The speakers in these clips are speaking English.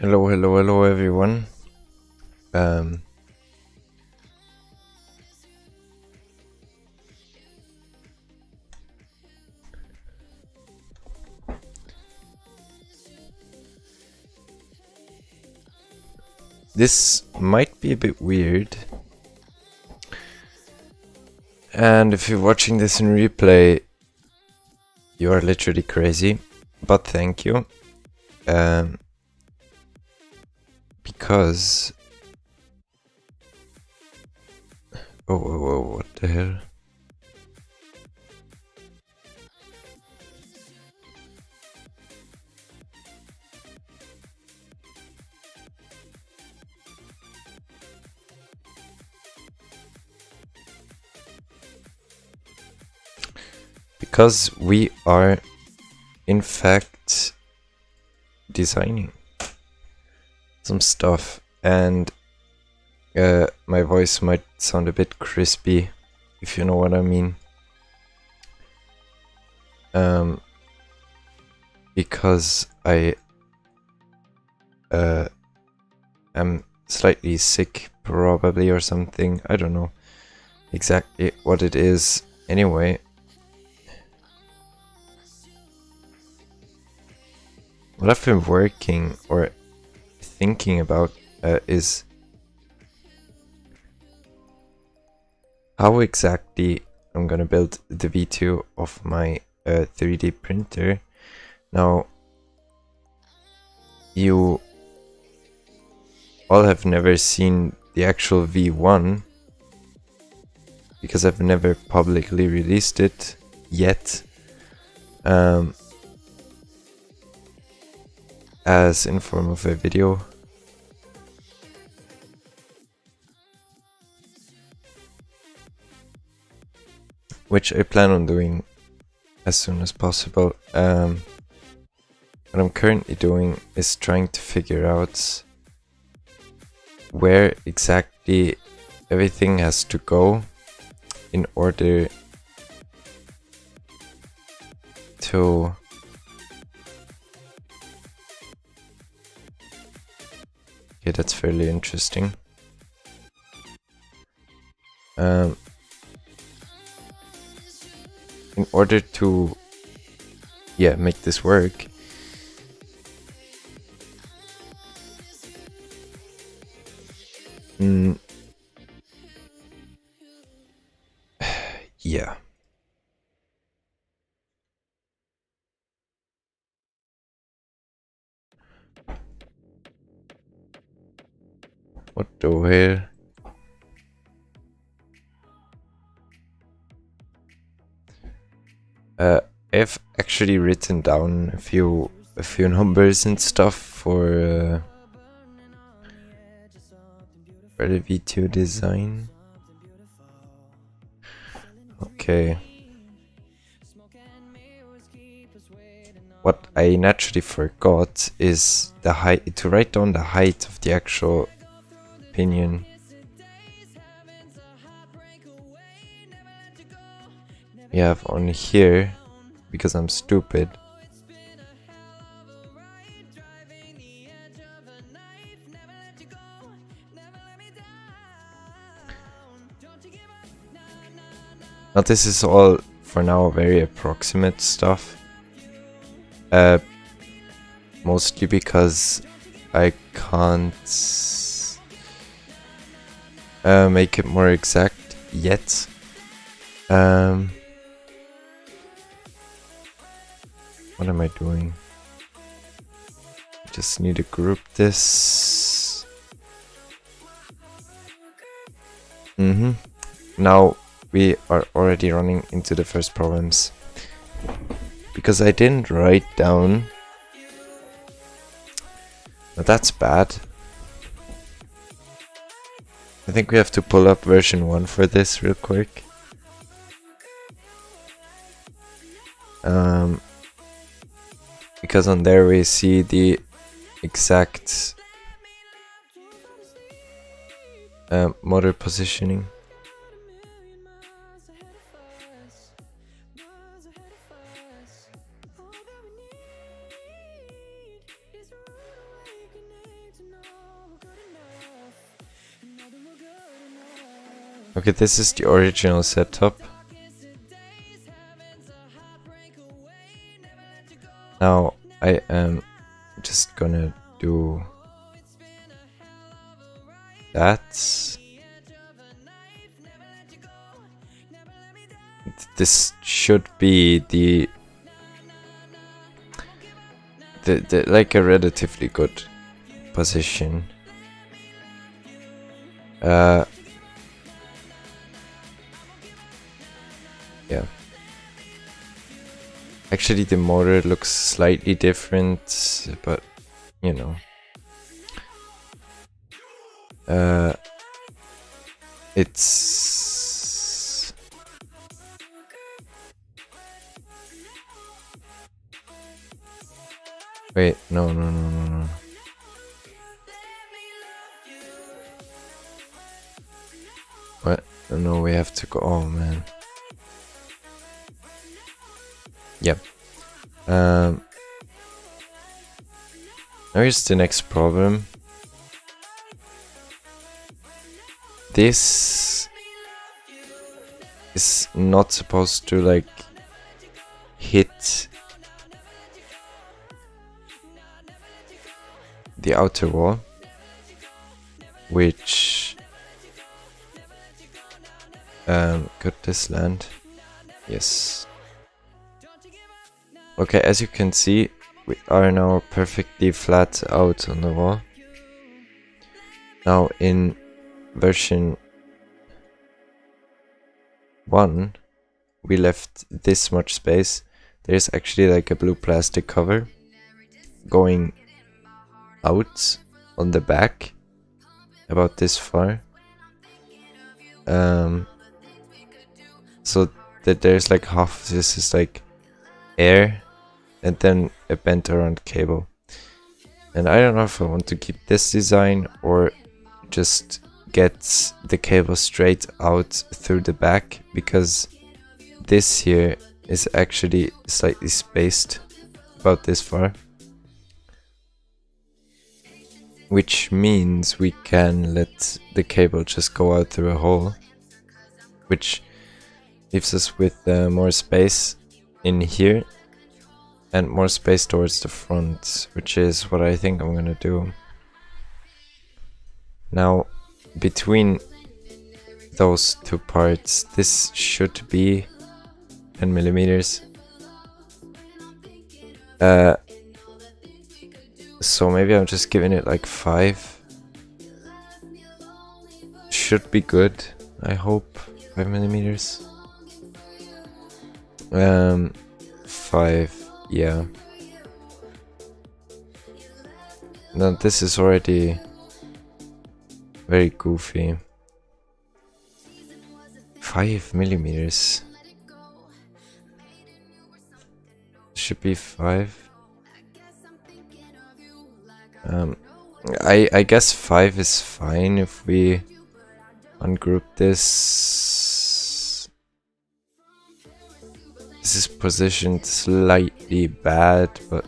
Hello everyone. Um, this might be a bit weird, and if you're watching this in replay, you are literally crazy, but thank you. Because... Oh, what the hell? Because we are, in fact, designing some stuff, and my voice might sound a bit crispy, if you know what I mean. Because I am slightly sick, probably, or something. I don't know exactly what it is. Anyway, what I've been working or thinking about is how exactly I'm gonna build the V2 of my 3D printer. Now, you all have never seen the actual V1 because I've never publicly released it yet, as in form of a video. Which I plan on doing as soon as possible. What I'm currently doing is trying to figure out where exactly everything has to go in order to okay, that's fairly interesting. In order to make this work, yeah. What the hell? I've actually written down a few numbers and stuff for the V2 design. Okay. What I naturally forgot is the height, to write down the height of the actual pinion. We have on here, because I'm stupid. Now this is all for now very approximate stuff. Mostly because I can't make it more exact yet. What am I doing? Just need to group this. Now we are already running into the first problems, because I didn't write down. Now that's bad. I think we have to pull up version 1 for this real quick. Because on there we see the exact motor positioning. Okay, this is the original setup. Now I am just gonna do that. This should be the like a relatively good position. Yeah. Actually, the motor looks slightly different, but you know. It's wait, no. What? No, we have to go. Oh man. Yep. Now here's the next problem. This is not supposed to like hit the outer wall, which could this land? Yes. Okay, as you can see, we are now perfectly flat out on the wall. Now in version 1, we left this much space. There's actually like a blue plastic cover going out on the back, about this far. So that there's like half of this is like air, and then a bent around cable. And I don't know if I want to keep this design or just get the cable straight out through the back, because this here is actually slightly spaced about this far, which means we can let the cable just go out through a hole, which leaves us with more space in here and more space towards the front, which is what I think I'm gonna do. Now, between those two parts, this should be 10 millimeters. So maybe I'm just giving it like 5. Should be good, I hope. 5 millimeters. 5, yeah. Now this is already very goofy. 5 millimeters. Should be 5. I guess 5 is fine if we ungroup this. This is positioned slightly bad, but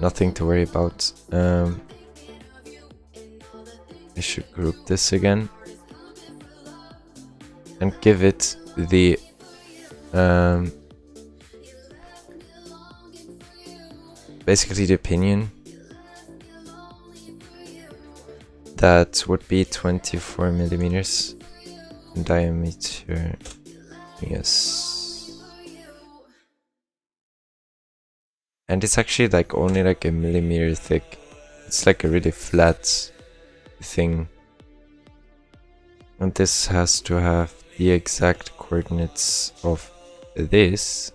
nothing to worry about. I should group this again and give it the basically the opinion that would be 24 millimeters in diameter. Yes. And it's actually like only like a millimeter thick. It's like a really flat thing. And this has to have the exact coordinates of this.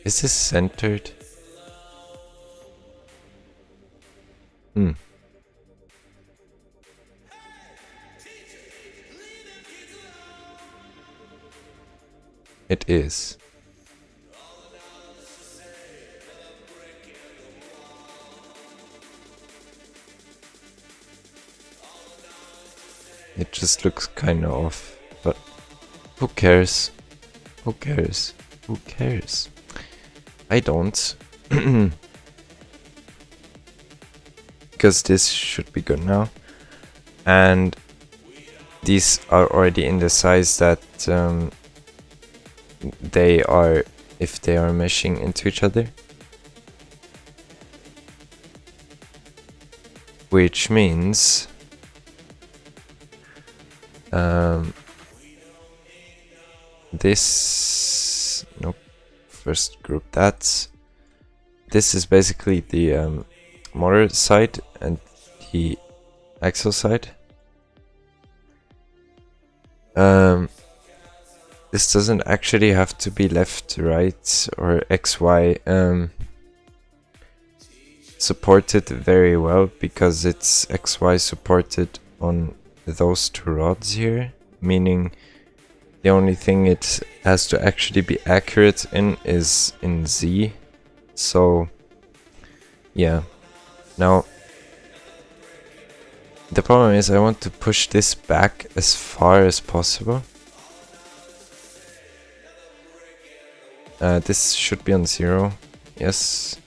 Is this centered? It is. It just looks kinda off, but who cares? Who cares? Who cares? I don't. Because this should be good now. And these are already in the size that they are, if they are meshing into each other. Which means this, nope, first group that. This is basically the motor side and the axle side. This doesn't actually have to be left, right, or XY supported very well, because it's XY supported on those two rods here, meaning the only thing it has to actually be accurate in is in Z. So yeah, now the problem is I want to push this back as far as possible. This should be on 0, yes,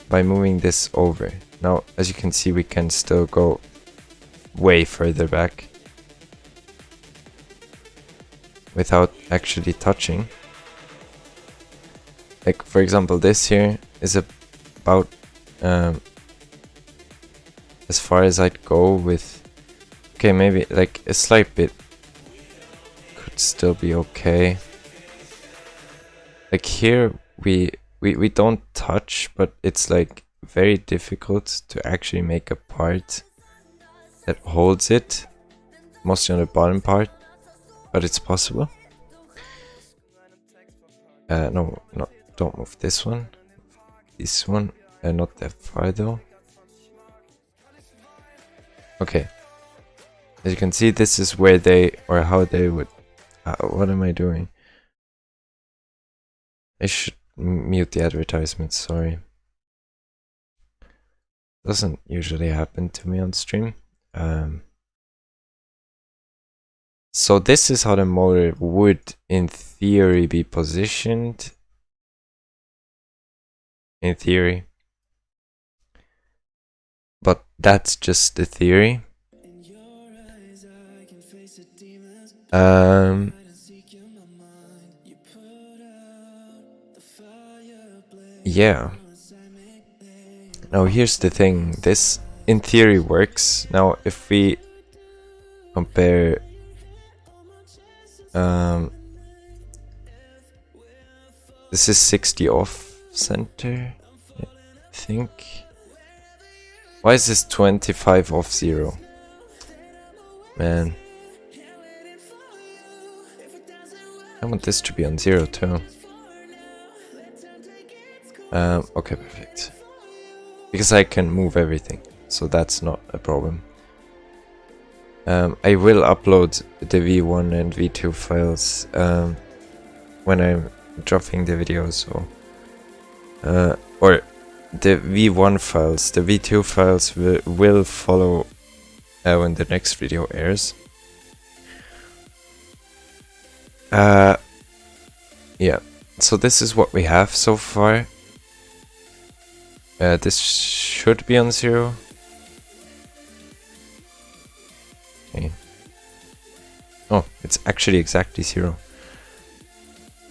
by moving this over. Now, as you can see, we can still go way further back without actually touching. Like, for example, this here is about as far as I'd go with, okay, maybe like a slight bit could still be okay. Like here we don't touch, but it's like very difficult to actually make a part that holds it, mostly on the bottom part, but it's possible. No, don't move this one. This one, not that far though. Okay. As you can see, this is where they, or how they would... what am I doing? I should mute the advertisements, sorry. Doesn't usually happen to me on stream. So this is how the motor would, in theory, be positioned. In theory. But that's just the theory. Yeah. Now here's the thing. This, in theory, works. Now if we compare this is 60 off center, I think. Why is this 25 off 0? Man. I want this to be on 0 too. Okay, perfect. Because I can move everything, so that's not a problem. I will upload the V1 and V2 files when I'm dropping the video, so or the V1 files, the V2 files will follow when the next video airs. Yeah, so this is what we have so far. This should be on 0. Okay. Oh, it's actually exactly 0.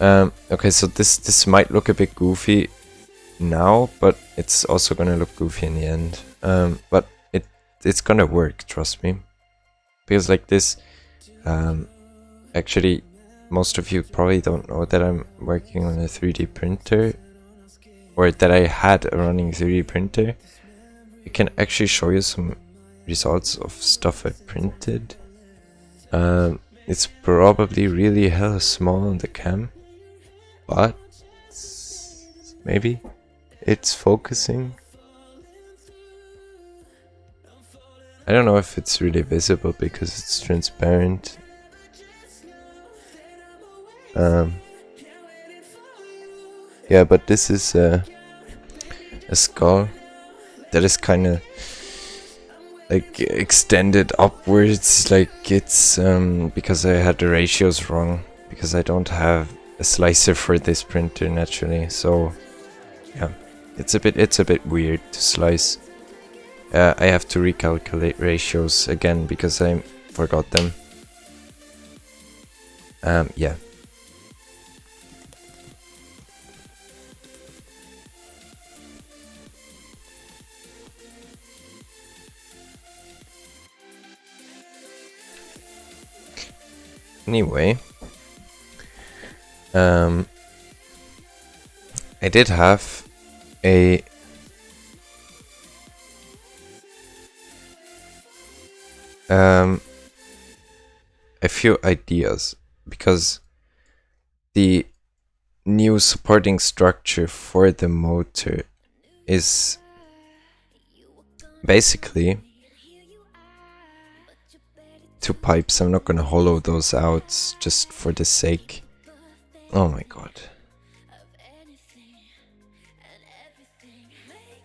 Okay, so this might look a bit goofy now, but it's also gonna look goofy in the end. But it's gonna work, trust me. Because like this, actually, most of you probably don't know that I'm working on a 3D printer, or that I had a running 3D printer. I can actually show you some results of stuff I printed. It's probably really hella small on the cam, but maybe it's focusing. I don't know if it's really visible because it's transparent. Yeah, but this is a skull that is kind of like extended upwards, like it's because I had the ratios wrong. because I don't have a slicer for this printer naturally, so yeah, it's a bit weird to slice. I have to recalculate ratios again because I forgot them. Yeah. Anyway, I did have a few ideas, because the new supporting structure for the motor is basically two pipes. I'm not gonna hollow those out just for the sake. Oh my god.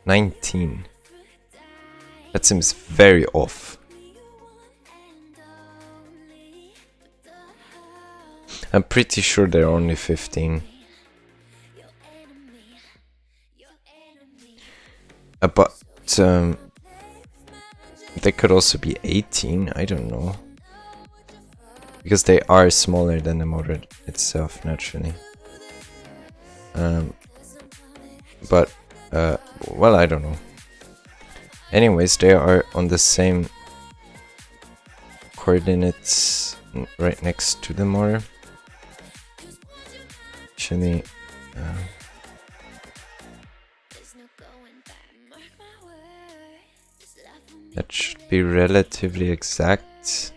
19. That seems very off. I'm pretty sure they're only 15. But they could also be 18, I don't know. Because they are smaller than the motor itself, naturally. But, well, I don't know. Anyways, they are on the same coordinates right next to the motor. Actually, that should be relatively exact.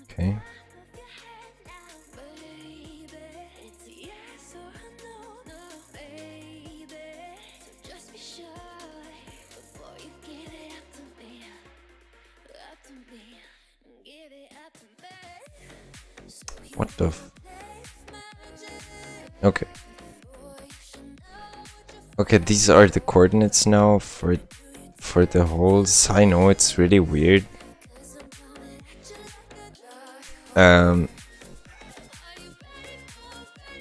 Okay. What the f... Okay. Okay, these are the coordinates now for the holes. I know it's really weird.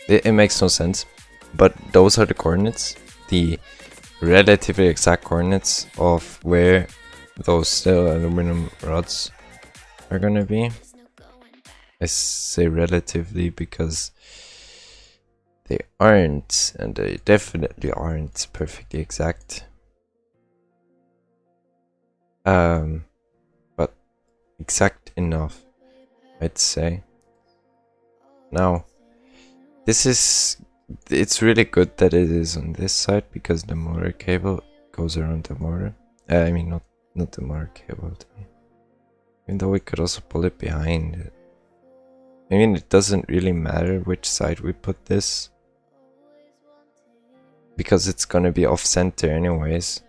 It makes no sense, but those are the coordinates, the relatively exact coordinates of where those steel aluminum rods are gonna be. I say relatively because they aren't, and they definitely aren't perfectly exact. But exact enough, I'd say. Now, it's really good that it is on this side, because the motor cable goes around the motor. I mean, not the motor cable. Even though we could also pull it behind it. I mean, it doesn't really matter which side we put this, because it's gonna be off center anyways.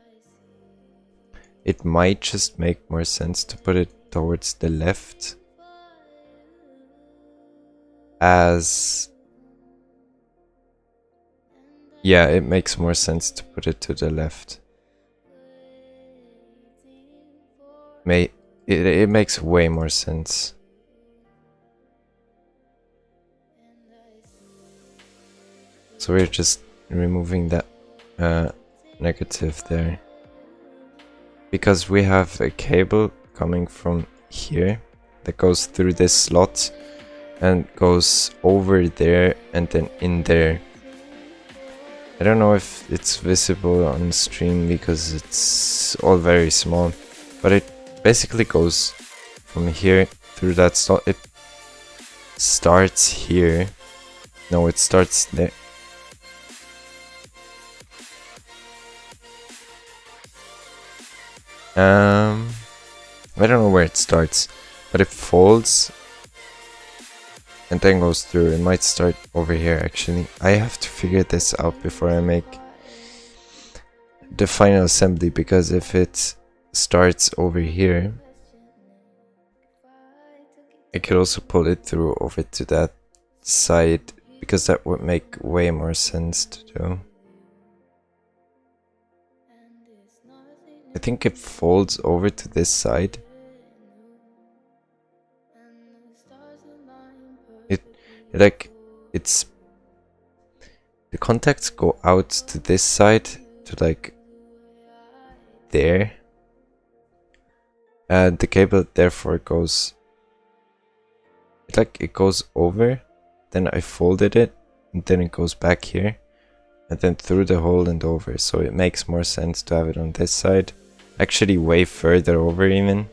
It might just make more sense to put it towards the left, as... yeah, it makes more sense to put it to the left. It makes way more sense. So we're just removing that negative there, because we have a cable coming from here that goes through this slot and goes over there and then in there. I don't know if it's visible on stream because it's all very small, but it basically goes from here through that slot. It starts here. No, it starts there. I don't know where it starts, but it folds and then goes through. It might start over here, actually. I have to figure this out before I make the final assembly, because if it starts over here, I could also pull it through over to that side, because that would make way more sense to do. I think it folds over to this side. It's the contacts go out to this side to like there, and the cable therefore goes it goes over, then I folded it, and then it goes back here, and then through the hole and over, so it makes more sense to have it on this side, actually way further over even,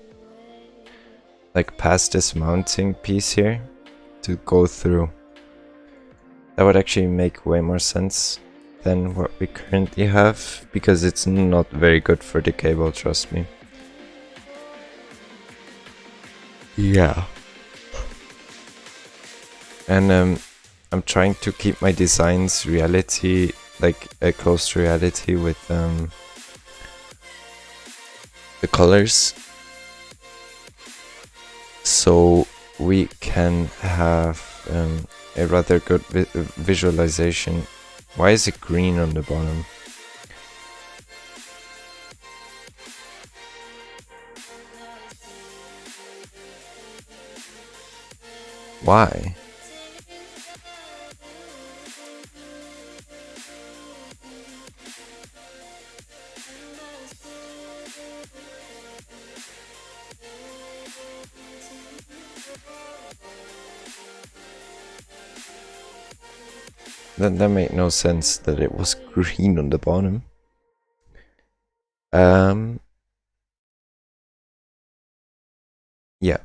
like past this mounting piece here, to go through. That would actually make way more sense than what we currently have, because it's not very good for the cable, trust me. Yeah. And I'm trying to keep my designs reality, like close to reality with the colors, so we can have a rather good visualization. Why is it green on the bottom? Why? That made no sense that it was green on the bottom. Yeah.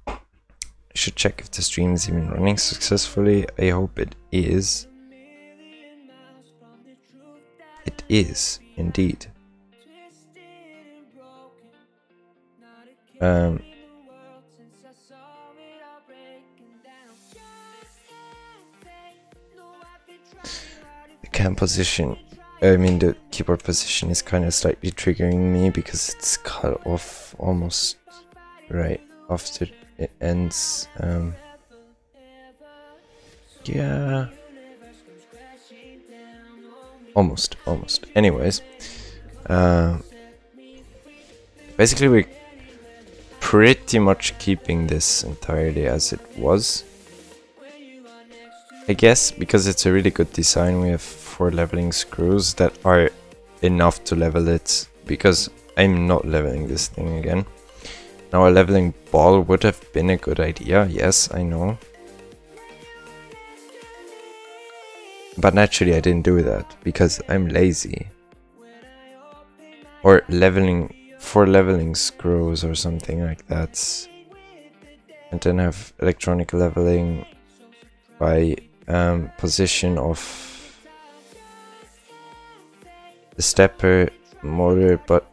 I should check if the stream is even running successfully. I hope it is. It is, indeed. The cam position, I mean the keyboard position is kind of slightly triggering me because it's cut off almost right after it ends. Yeah. Almost. Anyways, basically we're pretty much keeping this entirely as it was. I guess because it's a really good design, we have 4 leveling screws that are enough to level it, because I'm not leveling this thing again. Now a leveling ball would have been a good idea, yes, I know. But naturally I didn't do that, because I'm lazy. Or leveling, 4 leveling screws or something like that. And then have electronic leveling by position of the stepper motor, but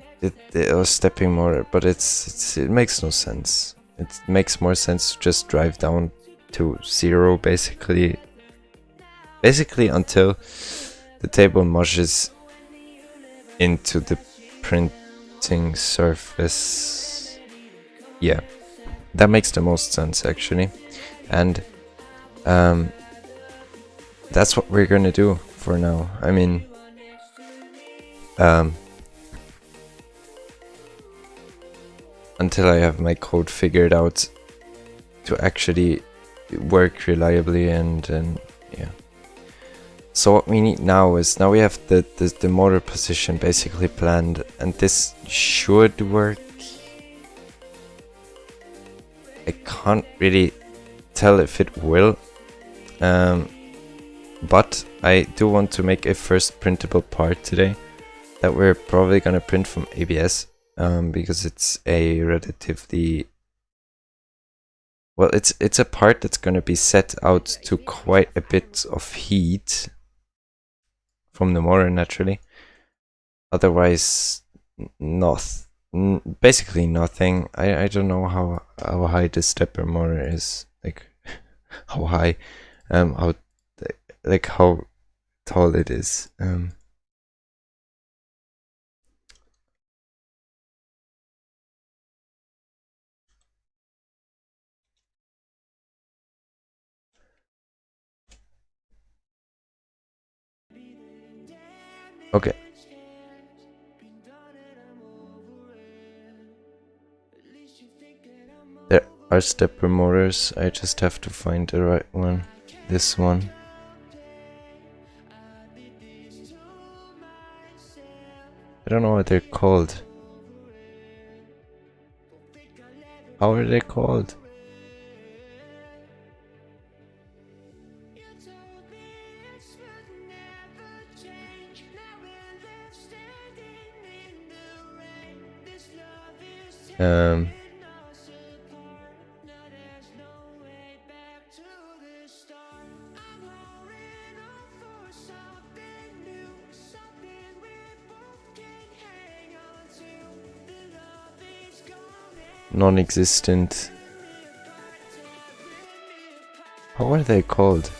or stepping motor, but it makes no sense. It makes more sense to just drive down to 0 basically until the table mushes into the printing surface. Yeah, that makes the most sense actually, and that's what we're gonna do for now. I mean, until I have my code figured out to actually work reliably, and yeah. So what we need now is, now we have the motor position basically planned, and this should work. I can't really tell if it will, but I do want to make a first printable part today that we're probably gonna print from ABS, because it's a relatively, well, it's a part that's gonna be set out to quite a bit of heat from the motor naturally. Otherwise, basically nothing. I don't know how high the stepper motor is, like how high, how like how tall it is. Okay. are stepper motors. I just have to find the right one. This one. I don't know what they're called. How are they called? Non-existent. How are they called?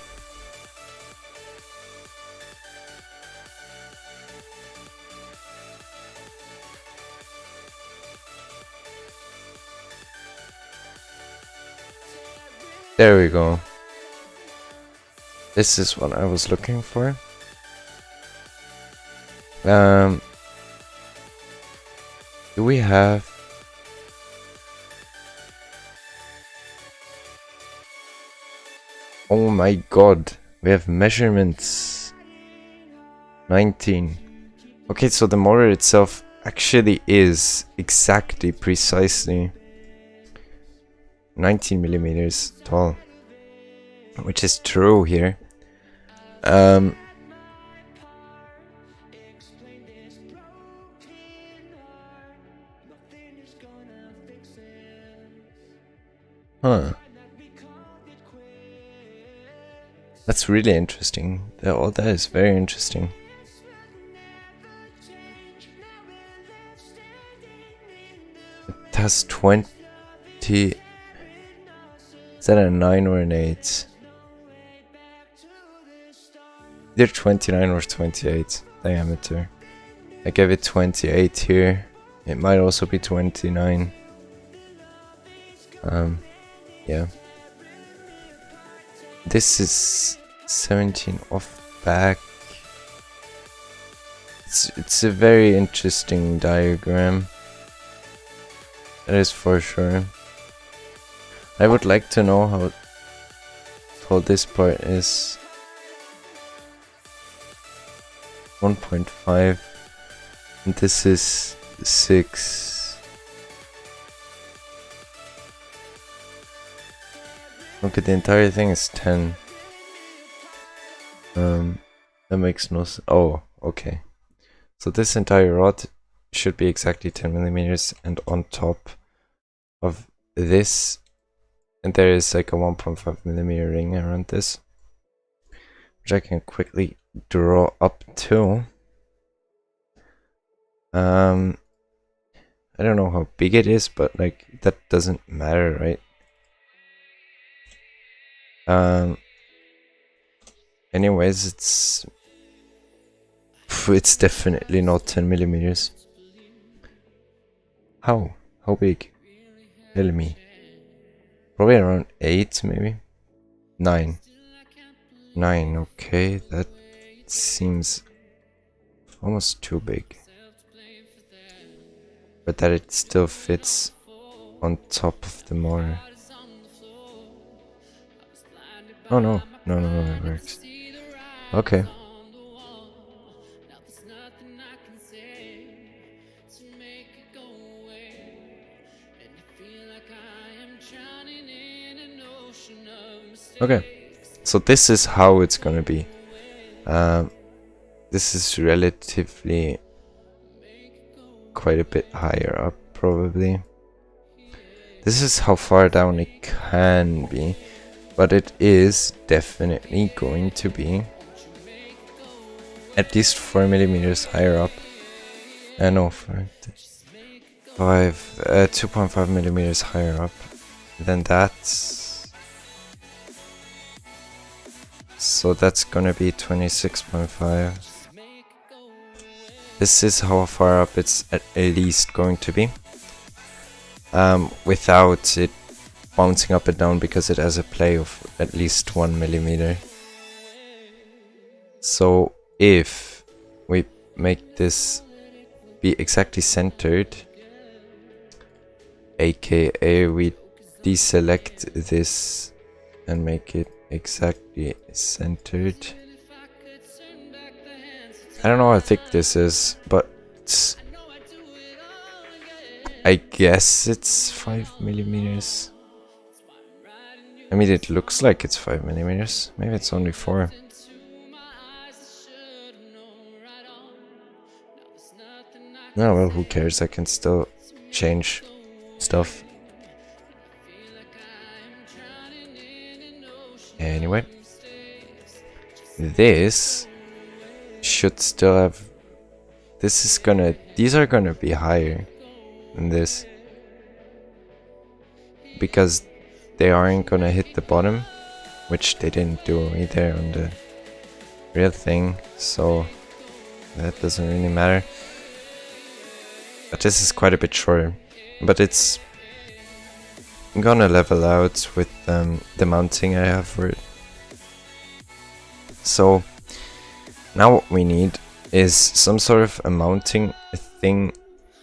There we go. This is what I was looking for. Do we have... Oh my god, we have measurements. 19. Okay, so the motor itself actually is exactly, precisely 19 millimeters tall, which is true here. Huh. That's really interesting. All that is very interesting. It has 20... Is that a 9 or an 8? Either 29 or 28 diameter. I gave it 28 here. It might also be 29. Yeah. This is 17 off back. It's a very interesting diagram. That is for sure. I would like to know how tall this part is. 1.5, and this is 6. Okay, the entire thing is 10. That makes no sense. Oh, okay. So this entire rod should be exactly 10 millimeters, and on top of this, and there is like a 1.5 millimeter ring around this, which I can quickly draw up to. I don't know how big it is, but like that doesn't matter, right? Anyways, it's definitely not 10 millimeters. How big? Tell me. Probably around 8, maybe 9. 9. Okay, that seems almost too big, but that it still fits on top of the motor. Oh no, it works. Okay. Okay, so this is how it's gonna be. This is relatively quite a bit higher up, probably. This is how far down it can be, but it is definitely going to be at least 4 millimeters higher up. No, 2.5 millimeters higher up than that. So that's gonna be 26.5. This is how far up it's at least going to be, without it bouncing up and down, because it has a play of at least 1 millimeter. So if we make this be exactly centered, aka we deselect this and make it exactly centered. I don't know how thick this is, but I guess it's 5 mm. I mean, it looks like it's 5 mm. Maybe it's only 4. No, well, who cares? I can still change stuff. Anyway, this should still have. These are gonna be higher than this because they aren't gonna hit the bottom, which they didn't do either on the real thing, so that doesn't really matter. But this is quite a bit shorter, but it's gonna level out with the mounting I have for it. So now what we need is some sort of a mounting thing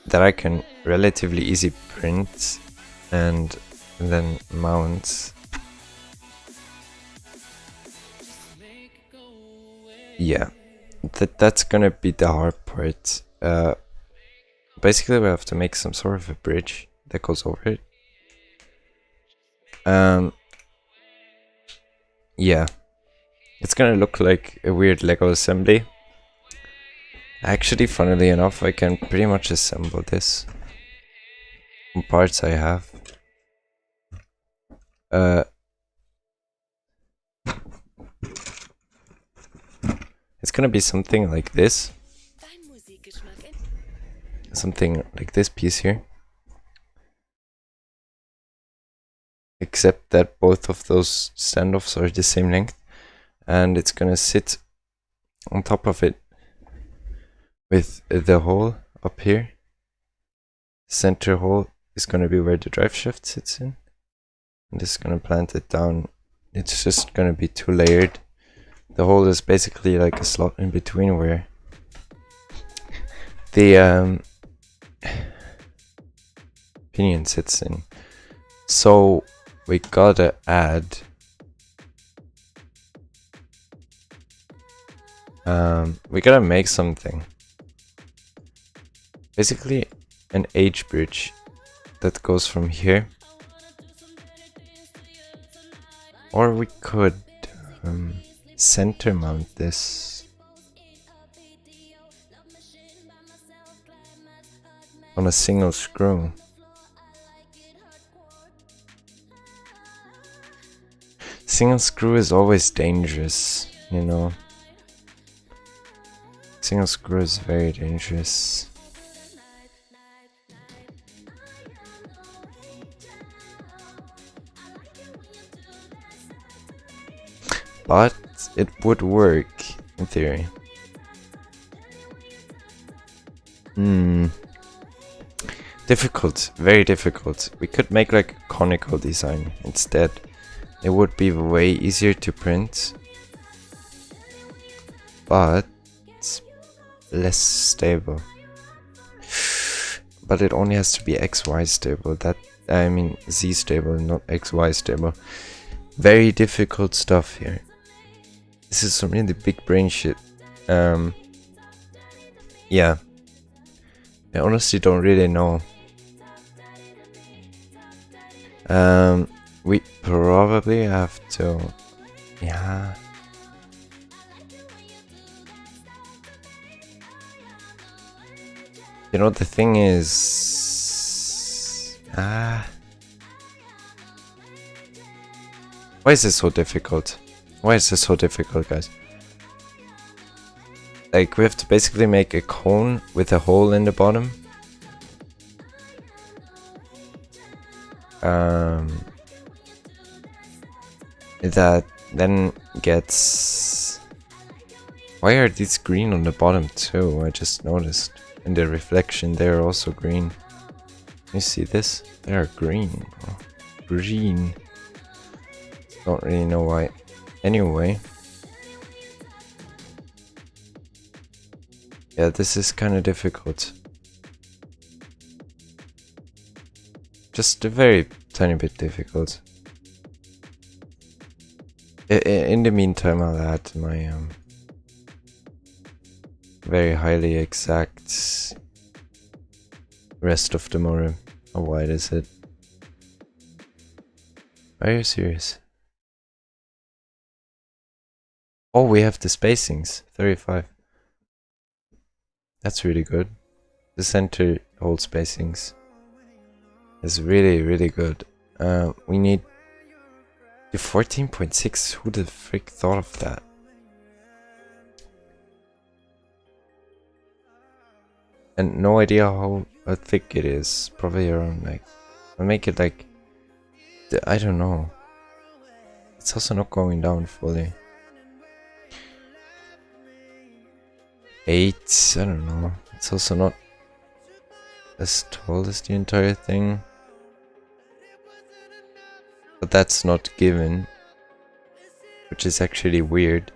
that I can relatively easy print and then mount. Yeah, that's gonna be the hard part. Basically we have to make some sort of a bridge that goes over it. Yeah, it's gonna look like a weird Lego assembly. Actually, funnily enough, I can pretty much assemble this from parts I have. It's gonna be something like this. Something like this piece here. Except that both of those standoffs are the same length. And it's gonna sit on top of it with the hole up here. Center hole is gonna be where the drive shaft sits in. I'm just gonna plant it down. It's just gonna be 2 layered. The hole is basically like a slot in between where the pinion sits in. So we gotta add we gotta make something. Basically an H bridge that goes from here. Or we could center mount this on a single screw. Single screw is always dangerous, you know. Single screw is very dangerous. But it would work in theory. Difficult, very difficult. We could make like a conical design instead. It would be way easier to print, but less stable. But it only has to be XY stable. I mean Z stable, not XY stable. Very difficult stuff here. This is some really big brain shit. Yeah. I honestly don't really know. We probably have to... Yeah. You know, the thing is... Why is this so difficult? Why is this so difficult, guys? Like, we have to basically make a cone with a hole in the bottom. That then gets... Why are these green on the bottom too? I just noticed. In the reflection, they're also green. You see this? They are green, bro. Green. Don't really know why. Anyway. Yeah, this is kind of difficult. Just a very tiny bit difficult. In the meantime, I'll add my very highly exact rest of the motor. How wide is it? Are you serious? Oh, we have the spacings. 35. That's really good. The center hole spacings is really, really good. We need the 14.6. Who the frick thought of that? And no idea how thick it is. Probably around like, I'll make it like, I don't know. It's also not going down fully. 8, I don't know. It's also not as tall as the entire thing. But that's not given. Which is actually weird.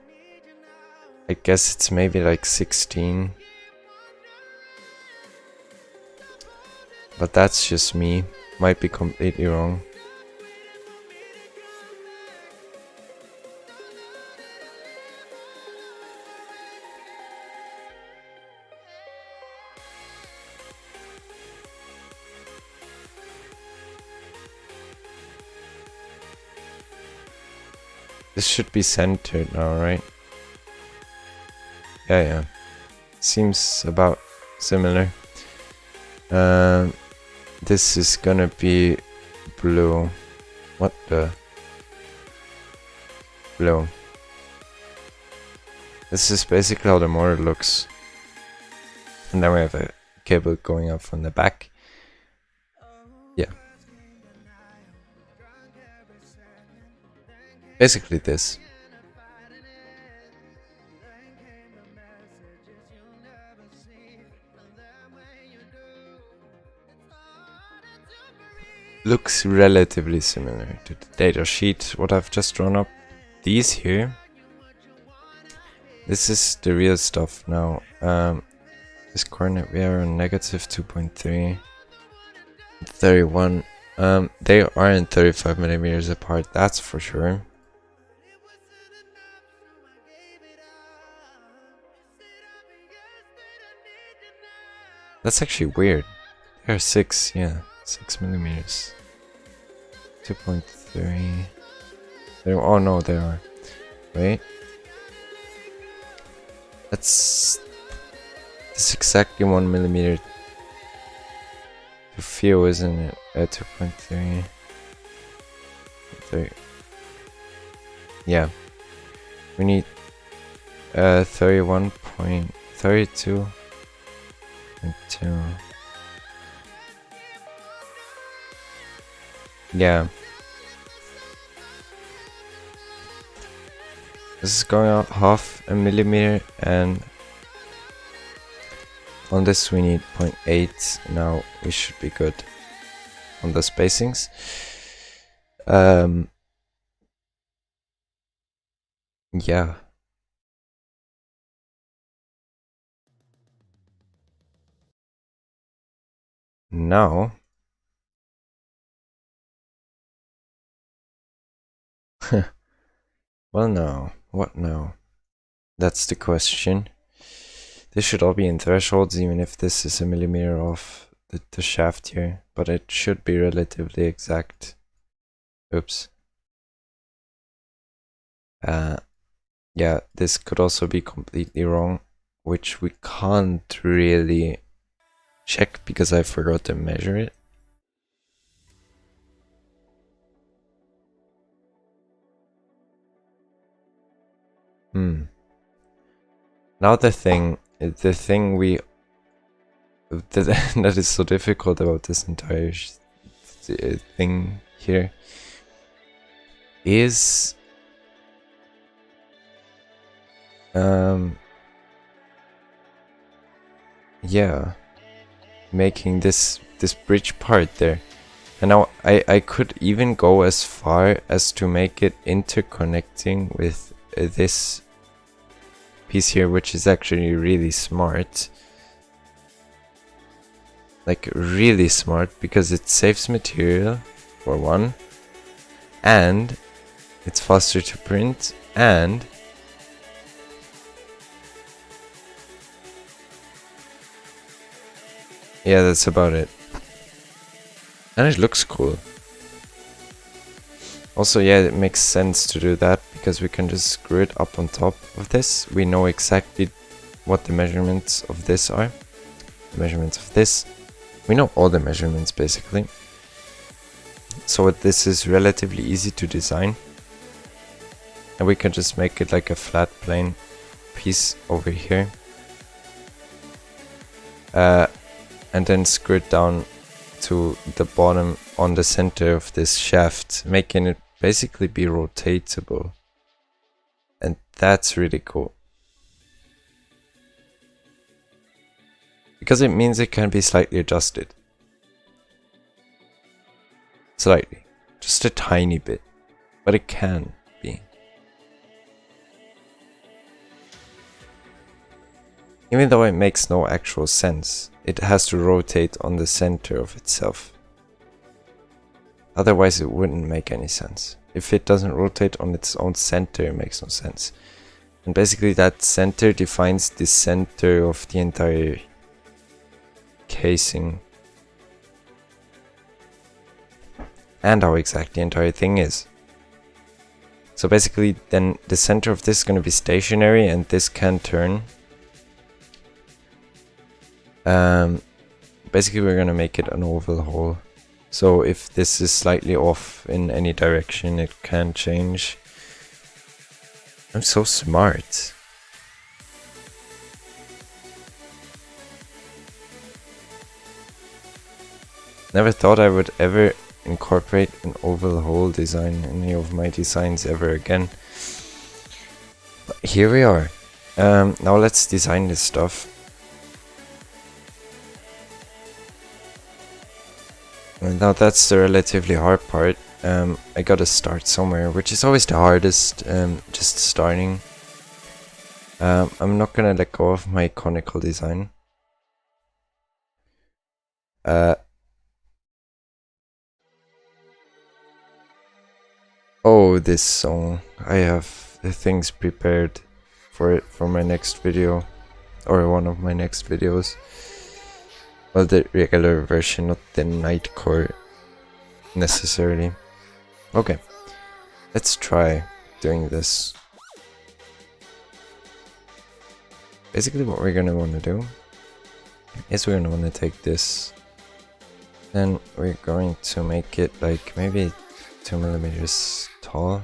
I guess it's maybe like 16. But that's just me. Might be completely wrong. This should be centered now, right? Yeah. Seems about similar. This is gonna be blue. What the? Blue. This is basically how the motor looks. And then we have a cable going up from the back. Yeah. Basically this. Looks relatively similar to the data sheet, what I've just drawn up. These here. This is the real stuff now. This coordinate, we are on negative 2.3. 31. They aren't 35 millimeters apart, that's for sure. That's actually weird. They're 6, yeah, 6 millimeters. 2.3. Oh no, they are. Wait. That's exactly 1 millimeter to feel, isn't it? At 2.3. 3. Yeah. We need 31.32. 2. Yeah. This is going out half a millimeter, and on this we need 0.8. Now we should be good on the spacings. Yeah. Now well, now what now? That's the question. This should all be in thresholds, even if this is a millimeter off the shaft here, but it should be relatively exact. Oops. Yeah, this could also be completely wrong, which we can't really check because I forgot to measure it. Now the thing that is so difficult about this entire thing here is yeah, making this bridge part there. And now I could even go as far as to make it interconnecting with this piece here, which is actually really smart. Like really smart, because it saves material for one, and it's faster to print, and yeah, that's about it. And it looks cool. Also, yeah, it makes sense to do that because we can just screw it up on top of this. We know exactly what the measurements of this are. The measurements of this. We know all the measurements basically. So this is relatively easy to design. And we can just make it like a flat plane piece over here. And then screw it down to the bottom on the center of this shaft, making it basically be rotatable. And that's really cool. Because it means it can be slightly adjusted. Slightly. Just a tiny bit. But it can be. Even though it makes no actual sense, it has to rotate on the center of itself. Otherwise it wouldn't make any sense. If it doesn't rotate on its own center, it makes no sense. And basically that center defines the center of the entire casing. And how exact the entire thing is. So basically then the center of this is going to be stationary and this can turn. Basically we're gonna make it an oval hole. So if this is slightly off in any direction, it can change. I'm so smart. Never thought I would ever incorporate an oval hole design in any of my designs ever again. But here we are. Now let's design this stuff. And now that's the relatively hard part. I gotta start somewhere, which is always the hardest, just starting. I'm not gonna let go of my conical design. Oh, this song. I have the things prepared for it for my next video. Or one of my next videos. Well, the regular version, not the nightcore necessarily. Okay, let's try doing this. Basically what we're gonna want to do is we're gonna want to take this, then we're going to make it like maybe 2 millimeters tall,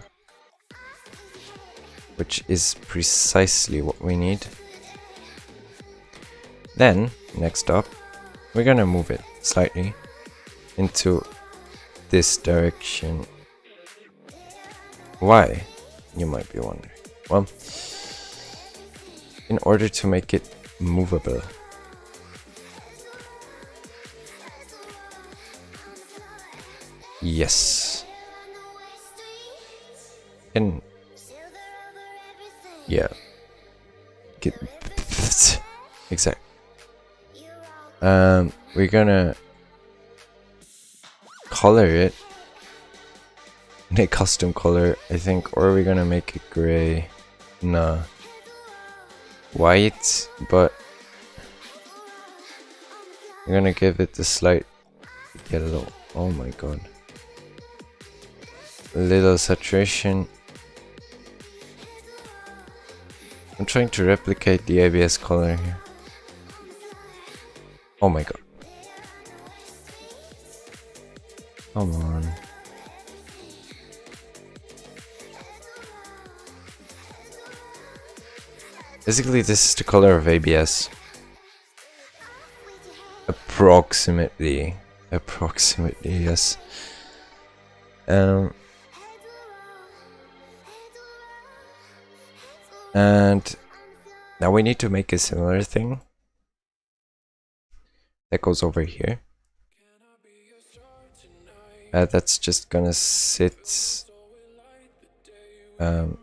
which is precisely what we need. Then, next up, we're gonna move it slightly into this direction. Why? You might be wondering. Well, in order to make it movable. Yes. And yeah. Get exactly. We're gonna color it in a custom color, I think, or we're gonna make it gray. Nah. White, but we're gonna give it a slight yellow. Oh my god. A little saturation. I'm trying to replicate the ABS color here. Oh my god. Come on. Basically, this is the color of ABS. Approximately. Approximately, yes. And now we need to make a similar thing that goes over here. That's just gonna sit on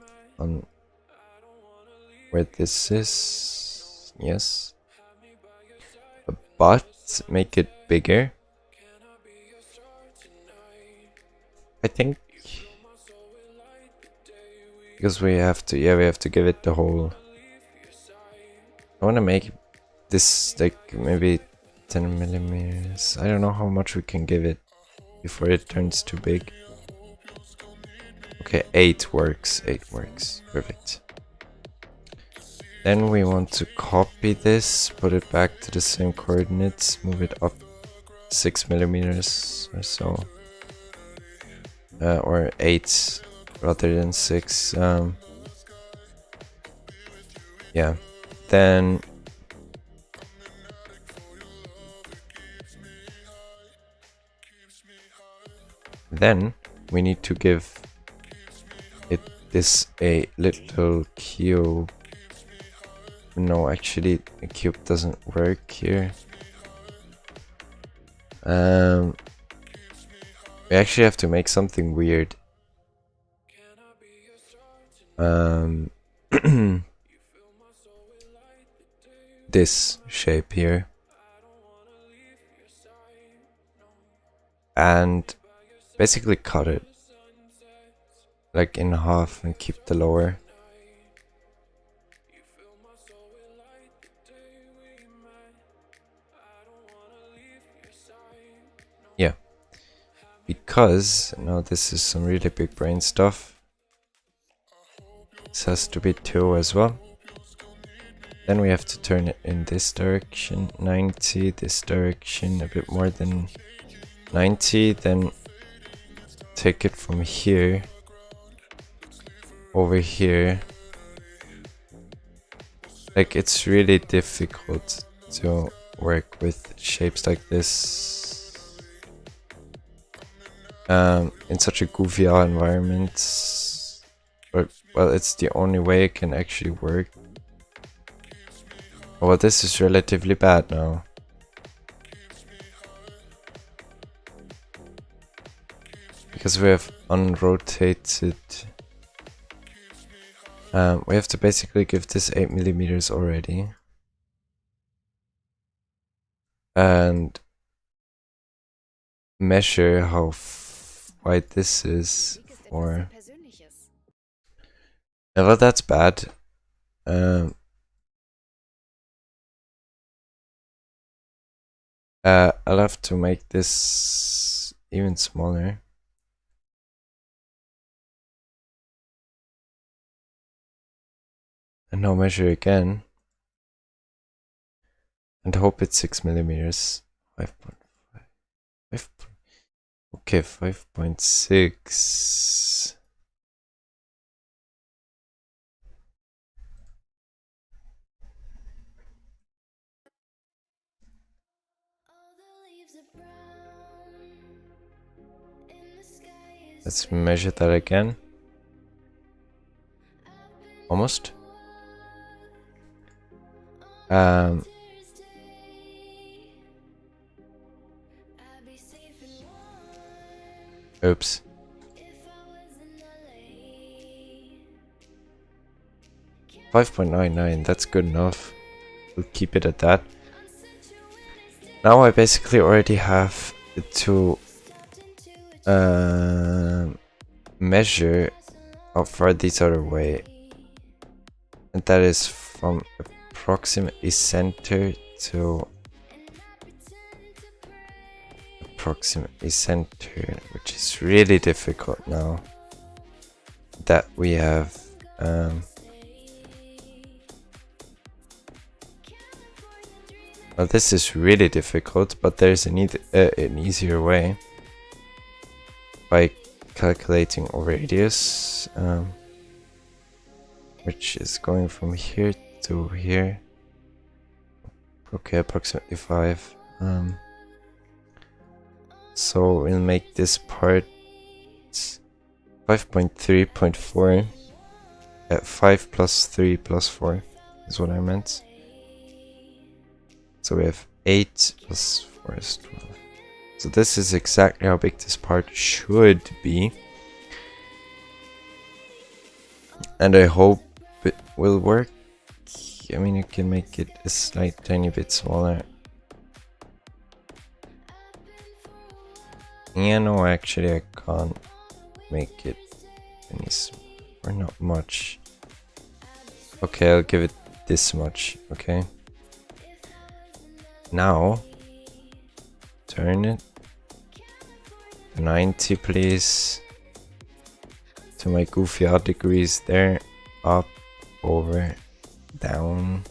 where this is. Yes, but make it bigger. I think because we have to, yeah, we have to give it the whole. I want to make this like maybe 10 millimeters. I don't know how much we can give it before it turns too big. Okay, 8 works. 8 works. Perfect. Then we want to copy this, put it back to the same coordinates, move it up 6 millimeters or so. Or 8 rather than 6. Yeah. Then we need to give it this a little cube. No, actually a cube doesn't work here. We actually have to make something weird. This shape here. And basically cut it like in half and keep the lower. Yeah, because now this is some really big brain stuff. This has to be 2 as well. Then we have to turn it in this direction, 90, this direction, a bit more than 90, then take it from here over here. Like, it's really difficult to work with shapes like this in such a goofy environment. But, well, it's the only way it can actually work. Well, this is relatively bad now. Because we have unrotated. We have to basically give this 8 millimeters already. And measure how wide this is for. Well, that's bad. I'll have to make this even smaller. And now measure again. And hope it's 6 millimeters. 5.5. Okay, 5.6. Let's measure that again. Almost. Oops. 5.99, that's good enough. We'll keep it at that. Now I basically already have to measure how far these are away. And that is from approximately center to approximately center, which is really difficult now that we have well, this is really difficult, but there's an easier way by calculating over radius, which is going from here to here. Okay, approximately 5. So we'll make this part 5.3.4. 5 plus 3 plus 4 is what I meant. So we have 8 plus 4 is 12. So this is exactly how big this part should be. And I hope it will work. I mean, you can make it a slight tiny bit smaller. Yeah, no, actually I can't. make it any or not much. Okay, I'll give it this much. Okay. Now turn it to 90, please. To my goofy odd degrees there. Up, over, down.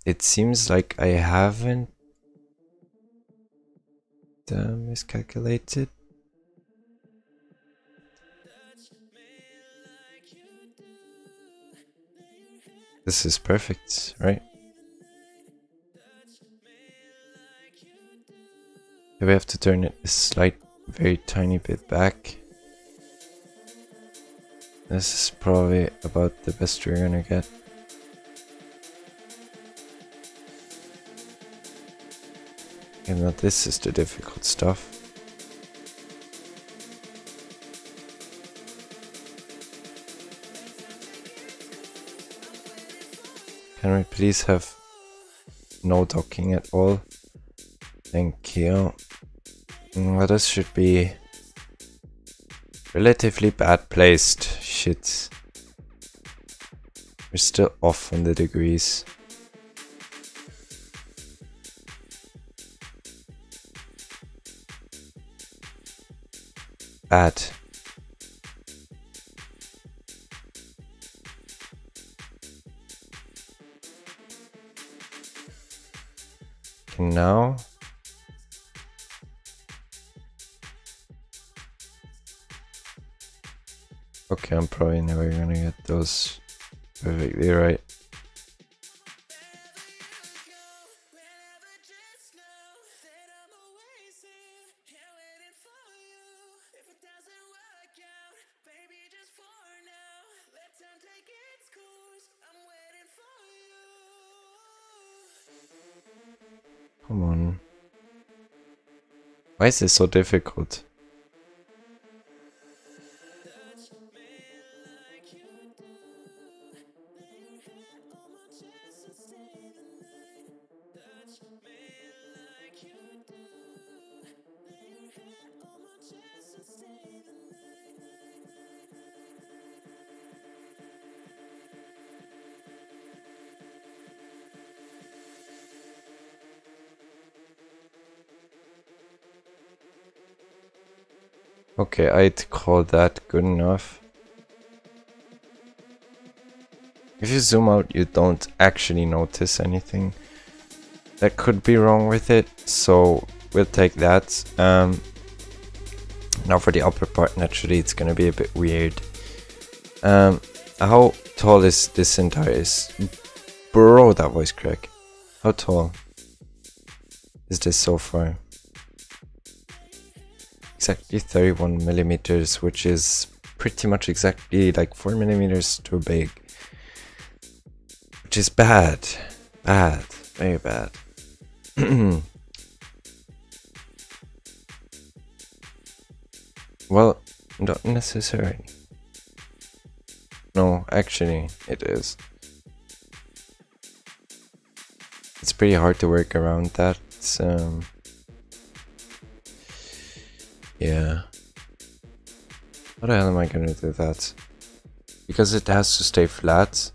It seems like I haven't miscalculated. This is perfect, right? We have to turn it a very tiny bit back. This is probably about the best we're gonna get. And now this is the difficult stuff. Can we please have no docking at all? Thank you. Well, this should be relatively bad placed. Shit. We're still off on the degrees. Bad. Okay, now. Okay, I'm probably never gonna get those perfectly right. Come on. Why is this so difficult? Okay, I'd call that good enough. If you zoom out, you don't actually notice anything that could be wrong with it, so we'll take that. Now for the upper part, naturally it's gonna be a bit weird. How tall is this entire bro, that voice crack? How tall is this so far? Exactly 31 millimeters, which is pretty much exactly like 4 millimeters too big. Which is bad. Bad. Very bad. Well, not necessarily. No, actually, it is. It's pretty hard to work around that. Yeah. How the hell am I gonna do that? Because it has to stay flat.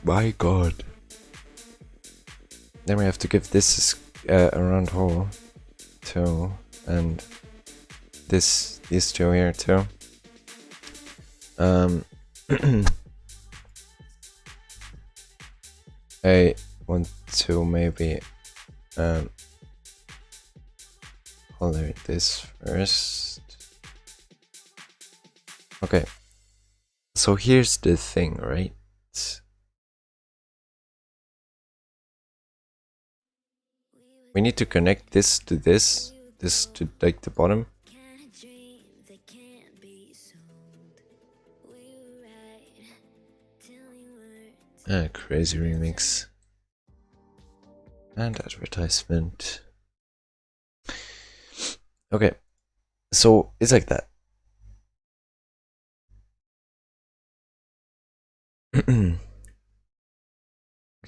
My god. Then we have to give this a round hole too, and these two here too. I want to maybe color this first. Okay, so here's the thing, right? We need to connect this to this to like the bottom. Crazy remix. And advertisement. Okay, so it's like that. We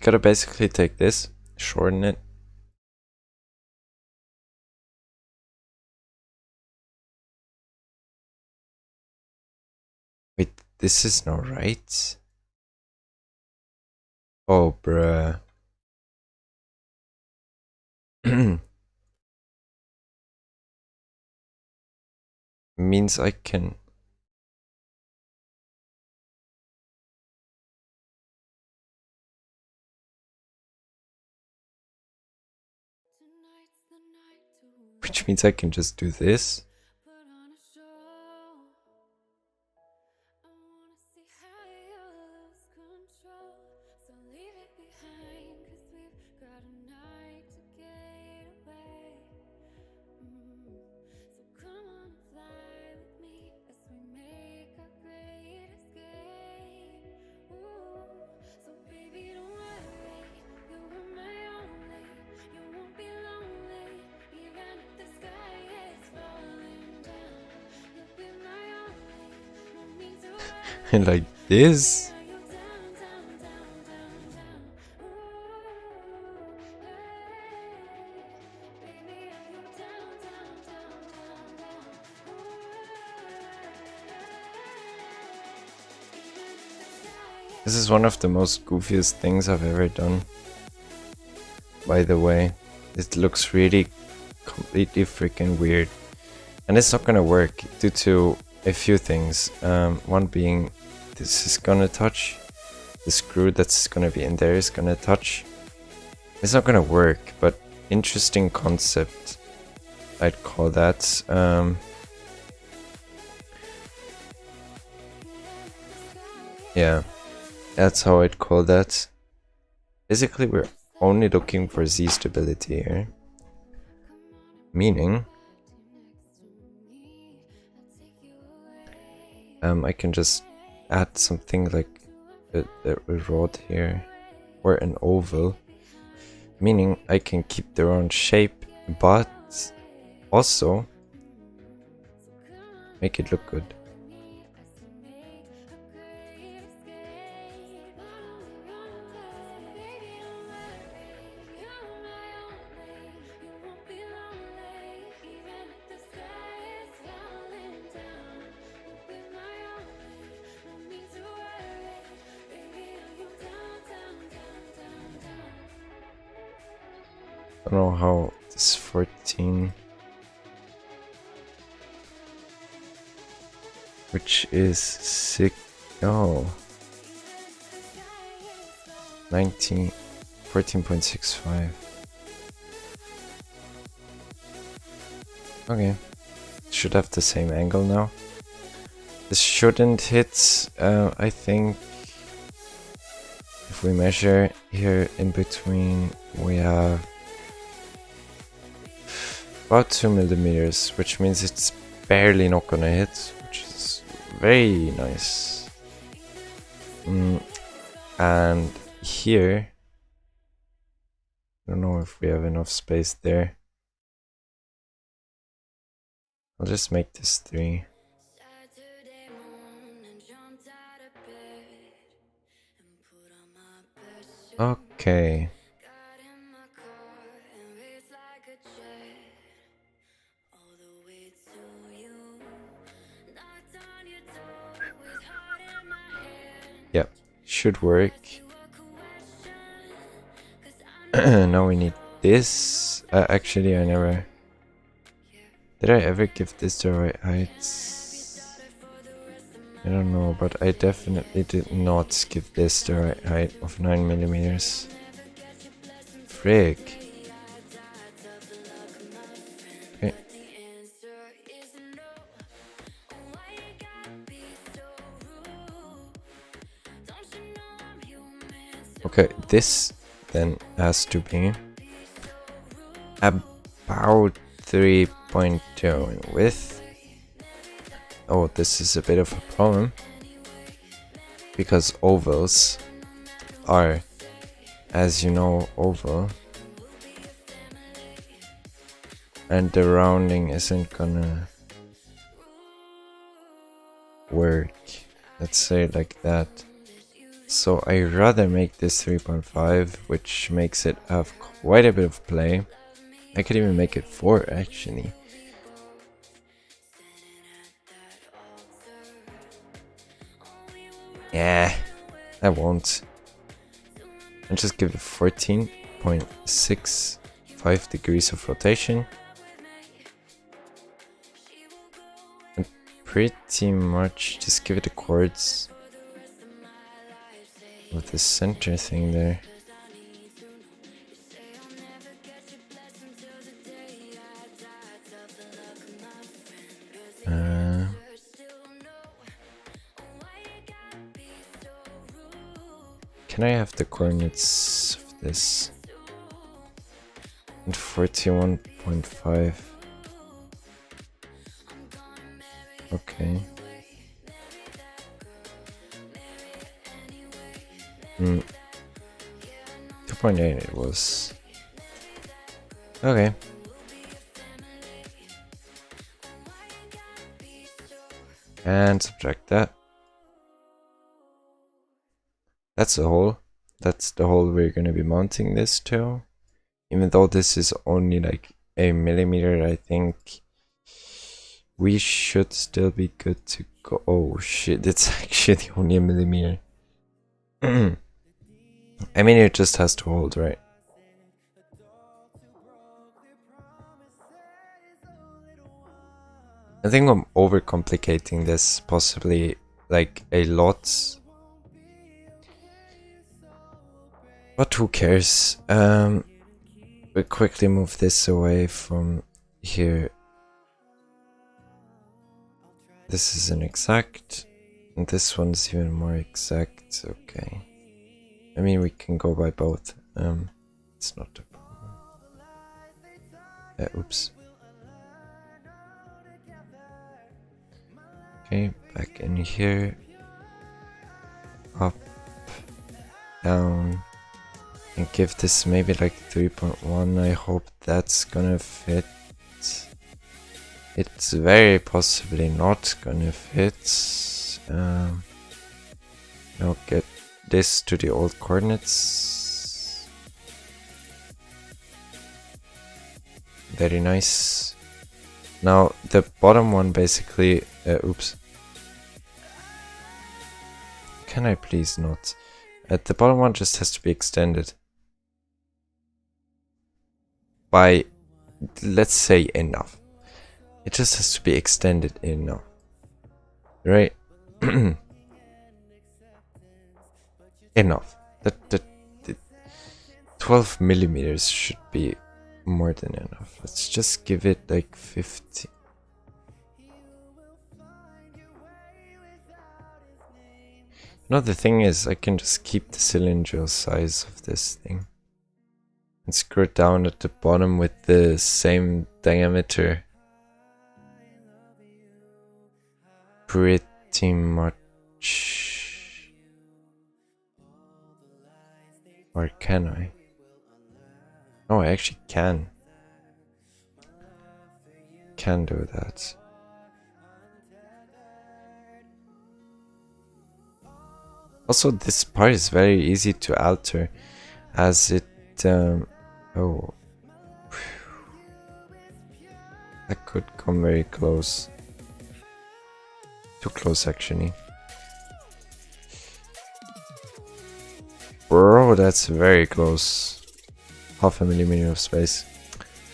gotta basically take this, shorten it. Wait, this is not right. Oh, bruh. Means I can... Which means I can just do this. Like this. This is one of the most goofiest things I've ever done. By the way, it looks really completely freaking weird. And it's not gonna work due to a few things. One being this is gonna touch. The screw that's gonna be in there is gonna touch. It's not gonna work, but interesting concept. I'd call that. Yeah, that's how I'd call that. Basically, we're only looking for Z stability here. Meaning, I can just add something like a rod here, or an oval. Meaning, I can keep the round shape, but also make it look good. I don't know how this 14, which is 6, oh, 19, 14.65. Okay, should have the same angle now. This shouldn't hit, I think. If we measure here in between, we have about 2 millimeters, which means it's barely not gonna hit, which is very nice. And here, I don't know if we have enough space there. I'll just make this 3. Okay. Yep, should work. Now we need this. Actually, I never... Did I ever give this the right height? I don't know, but I definitely did not give this the right height of 9 millimeters. Frick. Okay. Okay, this then has to be about 3.2 in width. Oh, this is a bit of a problem because ovals are, as you know, oval, and the rounding isn't gonna work. Let's say it like that. So I rather make this 3.5, which makes it have quite a bit of play. I could even make it 4 actually. Yeah, I won't. I'll just give it 14.65 degrees of rotation. And pretty much just give it the chords with the center thing there. Can I have the coordinates of this? And 41.5. Okay. 2.8 it was. Okay. And subtract that. That's the hole. That's the hole we're gonna be mounting this to. Even though this is only like a millimeter, I think we should still be good to go. Oh shit, it's actually only a millimeter. I mean, it just has to hold, right? I think I'm overcomplicating this, possibly like a lot. But who cares? We quickly move this away from here. This is an exact, and this one's even more exact. Okay. I mean, we can go by both. It's not a problem. Oops. Okay, back in here. Up, down. And give this maybe like 3.1. I hope that's gonna fit. It's very possibly not gonna fit. I'll get this to the old coordinates. Very nice. Now the bottom one basically, oops. Can I please not? The bottom one just has to be extended by, let's say, enough. It just has to be extended enough, right? Enough. The 12 millimeters should be more than enough. Let's just give it like 50. No, the thing is, I can just keep the cylindrical size of this thing and screw it down at the bottom with the same diameter. Pretty much. Or can I? Oh, I actually can. Can do that. Also, this part is very easy to alter, as it, oh, that could come very close. Too close, actually. Bro, that's very close. Half a millimeter of space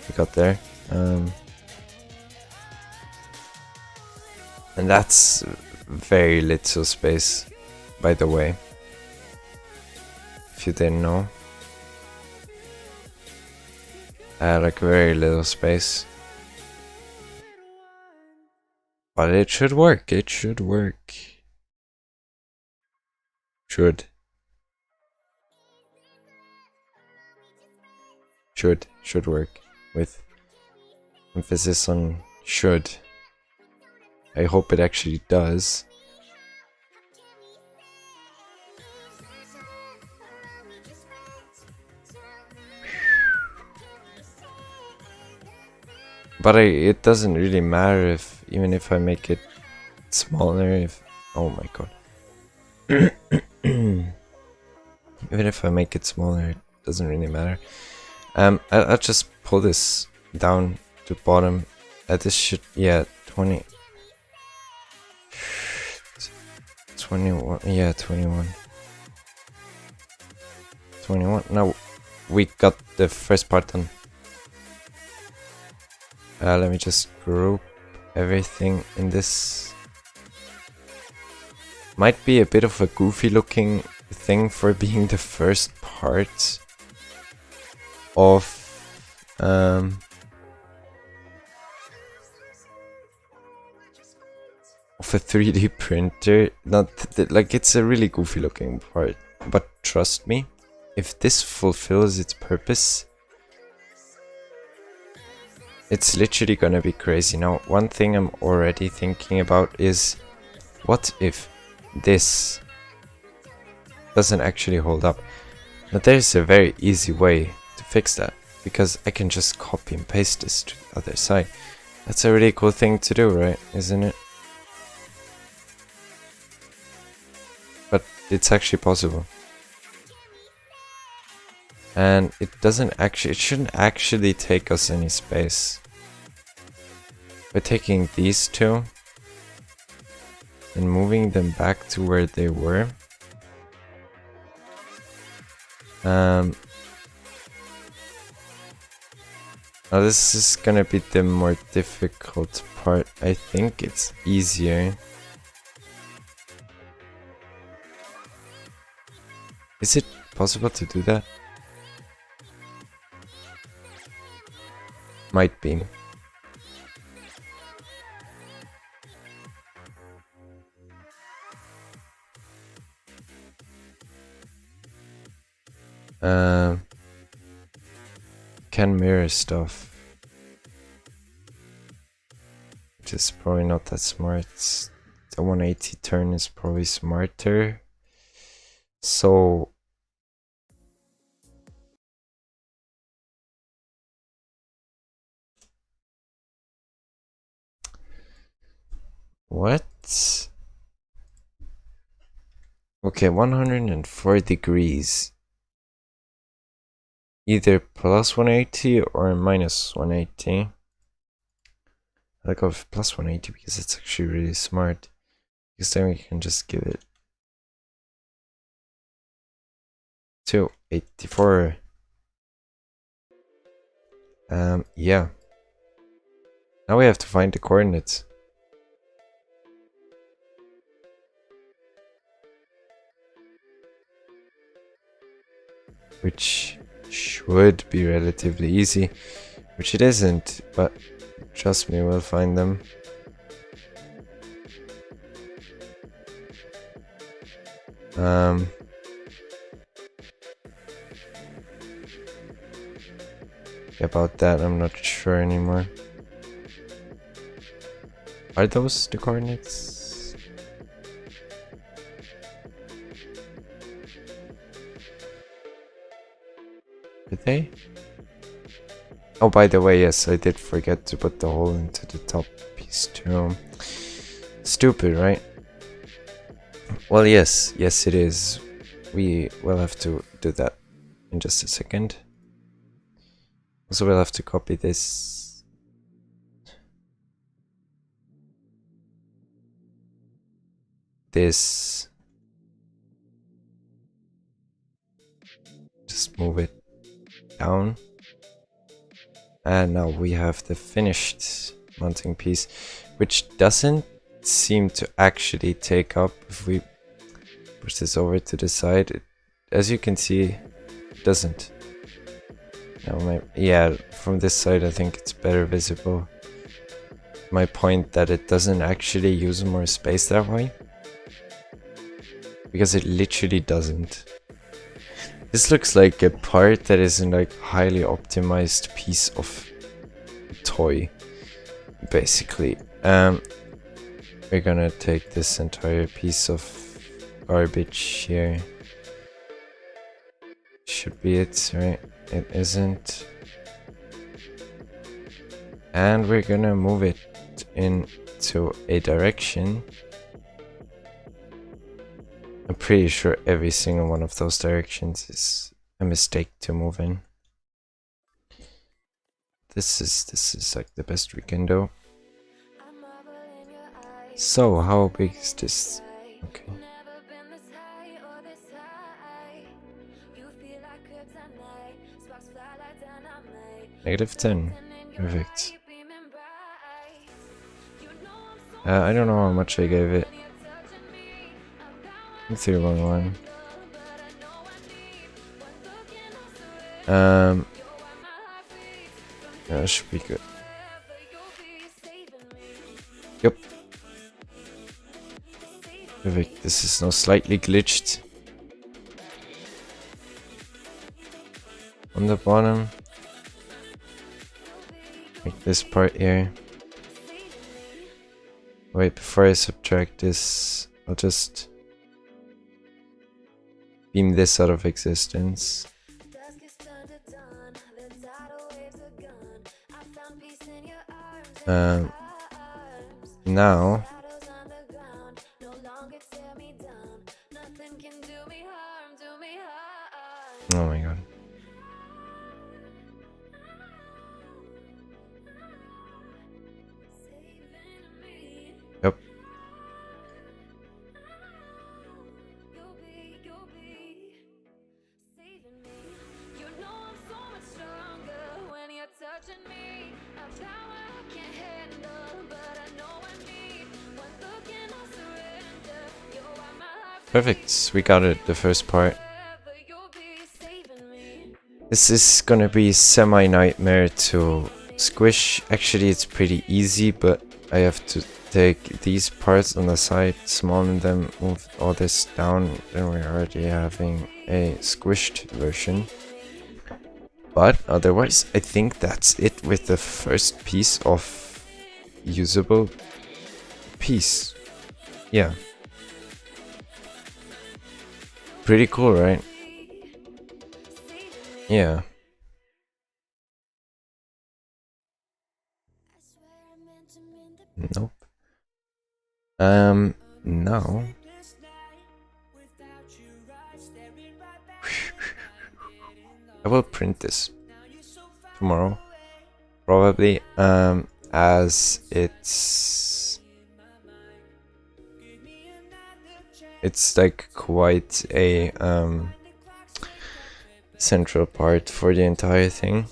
we got there. And that's very little space, by the way, if you didn't know. Like very little space. But it should work, it should work. Should work, with emphasis on should. I hope it actually does. But it doesn't really matter if, even if I make it smaller, if, oh my god. Even if I make it smaller, it doesn't really matter. I'll just pull this down to bottom. This should, yeah, 20. 21, yeah, 21. 21. Now we got the first part done. Let me just group everything in this. Might be a bit of a goofy looking thing for being the first part of a 3D printer. Like, it's a really goofy looking part, but trust me, if this fulfills its purpose, it's literally gonna be crazy. Now, one thing I'm already thinking about is, what if this doesn't actually hold up? Now, there's a very easy way to fix that, because I can just copy and paste this to the other side. That's a really cool thing to do, right? Isn't it? But it's actually possible. And it shouldn't actually take us any space. By taking these two and moving them back to where they were. Now this is gonna be the more difficult part. I think it's easier. Is it possible to do that? Might be. Can mirror stuff, which is probably not that smart. The 180 turn is probably smarter. So what? Okay, 104 degrees. Either plus 180 or minus 180. I'll go with plus 180 because it's actually really smart. Because then we can just give it 284. Yeah. Now we have to find the coordinates. Which should be relatively easy, which it isn't, but trust me, we'll find them. About that, I'm not sure anymore. Are those the coordinates? Did they? Oh, by the way, yes, I did forget to put the hole into the top piece too. Stupid, right? Well, yes, it is. We will have to do that in just a second. Also, we'll have to copy this. Just move it down. And now we have the finished mounting piece, which doesn't seem to actually take up. If we push this over to the side, as you can see, it doesn't. Now yeah, from this side I think it's better visible. My point that it doesn't actually use more space that way, because it literally doesn't. This looks like a part that is in like highly optimized piece of toy, basically. We're gonna take this entire piece of garbage here. Should be it, right? It isn't. And we're gonna move it into a direction I'm pretty sure every single one of those directions is a mistake to move in. This is like the best we can do. So how big is this? Okay. -10. Perfect. I don't know how much I gave it. 311. That should be good. Yep. Perfect. This is now slightly glitched. On the bottom. Like this part here. Wait, before I subtract this, I'll just beam this out of existence. Now oh my god. Yep. Perfect, we got it, the first part. This is gonna be semi-nightmare to squish. Actually, it's pretty easy, but I have to take these parts on the side, smallen them, move all this down, then we're already having a squished version. But otherwise, I think that's it with the first piece of usable piece. Yeah. Pretty cool, right? Yeah. Nope. Now. I will print this tomorrow, probably, as it's like quite a central part for the entire thing.